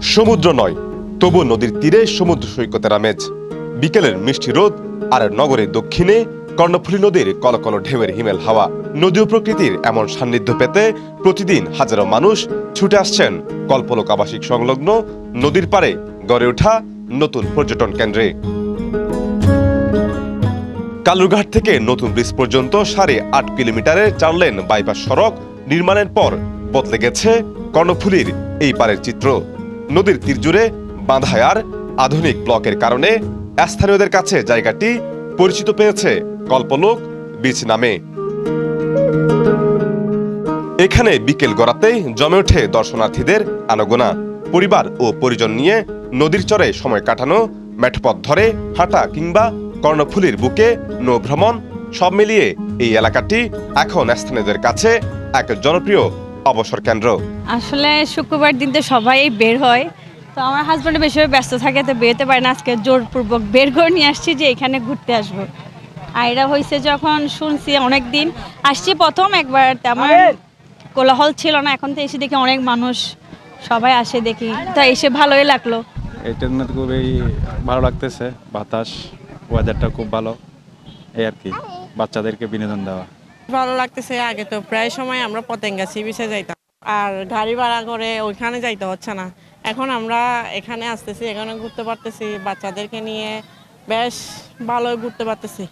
সমুদ্র নয়, তবু নদীর তীরে সমুদ্র সৈকতের আমেজ। বিকেলের মিষ্টি রোদ আর নগরের দক্ষিণে কর্ণফুলী নদীর কলকল ঢেউয়ের হিমেল হাওয়া। নদী ও প্রকৃতির এমন সান্নিধ্য পেতে প্রতিদিন হাজারো মানুষ ছুটে আসছেন কল্পলোক আবাসিক সংলগ্ন নদীর পাড়ে গড়ে ওঠা নতুন পর্যটন কেন্দ্রে। কালুরঘাট থেকে নতুন ব্রিজ পর্যন্ত 8.5 কিলোমিটারের 4 লেন বাইপাস সড়ক নির্মাণের পর বদলে গেছে কর্ণফুলীর এই পাড়ের চিত্র। নদীর তীর জুড়ে বাঁধায়ার আধুনিক ব্লকের কারণে স্থানীয়দের কাছে জায়গাটি পরিচিত পেয়েছে কল্পলোক বিচ নামে। এখানে বিকেল গড়াতেই জমে ওঠে দর্শনার্থীদের আনাগোনা। পরিবার ও পরিজন নিয়ে নদীর চরে সময় কাটানো, মেঠপথ ধরে হাঁটা কিংবা কর্ণফুলীর বুকে নৌভ্রমণ, সব মিলিয়ে এই এলাকাটি এখন স্থানীয়দের কাছে এক জনপ্রিয় অবসর কেন্দ্র। আসলে শুক্রবার দিন তো সবাই বের হয়, তো আমার হাজব্যান্ড বেশি ব্যস্ত থাকে, তো বেরোতে পারে না। আজকে জোরপূর্বক বের করে নিয়ে আসছি যে এখানে ঘুরতে আসবো। আর এটা হয়েছে যখন শুনছি, অনেক দিন আসছি, প্রথম একবার তেমন কোলাহল ছিল না, এখন তো এসে দেখি অনেক মানুষ সবাই আসে, দেখি তো এসে ভালোই লাগলো। এটার মধ্যে খুবই ভালো লাগতেছে, বাতাস, ওয়েদারটা খুব ভালো, এই আর কি, বাচ্চাদেরকে বিনোদন দেওয়া ভালো লাগতেছে। আগে তো প্রায় সময় আমরা পতেঙ্গা সি বিচে যাইতাম, আর গাড়ি ভাড়া করে ওইখানে যাইতে হচ্ছে না। এখন আমরা এখানে আসতেছি, এখানে ঘুরতে পারতেছি, বাচ্চাদেরকে নিয়ে বেশ ভালোই ঘুরতে পারতেছি।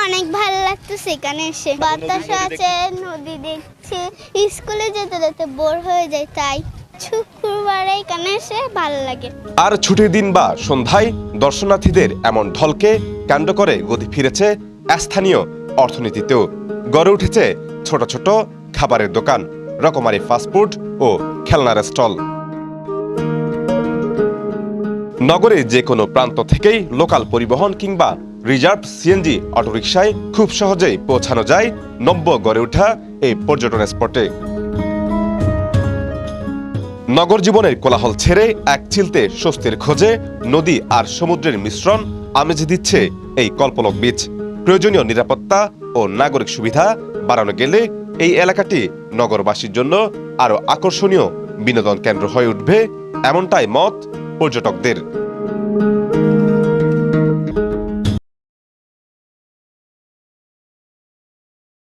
অনেক ভালো লাগতেছে এখানে এসে, বাতাস আছে, নদী দেখছি। স্কুলে যেতে যেতে বোর হয়ে যায়, তাই শুক্রবারে এখানে এসে ভালো লাগে। আর ছুটির দিন বা সন্ধ্যায় দর্শনার্থীদের এমন ঢলকে কেন্দ্র করে গতি ফিরেছে স্থানীয় অর্থনীতিতেও। গড়ে উঠেছে ছোট ছোট খাবারের দোকান, রকমারি ফাস্টফুড ও খেলনার স্টল। নগরের যে কোনো প্রান্ত থেকেই লোকাল পরিবহন কিংবা রিজার্ভ সিএনজি অটোরিকশায় খুব সহজেই পৌঁছানো যায় নব্য গড়ে ওঠা এই পর্যটন স্পটে। নগর জীবনের কোলাহল ছেড়ে এক চিলতে স্বস্তির খোঁজে নদী আর সমুদ্রের মিশ্রণ আমেজ দিচ্ছে এই কল্পলোক বিচ। প্রয়োজনীয় নিরাপত্তা ও নাগরিক সুবিধা বাড়ানো গেলে এই এলাকাটি নগরবাসীর জন্য আরো আকর্ষণীয় বিনোদন কেন্দ্র হয়ে উঠবে, এমনটাই মত পর্যটকদের।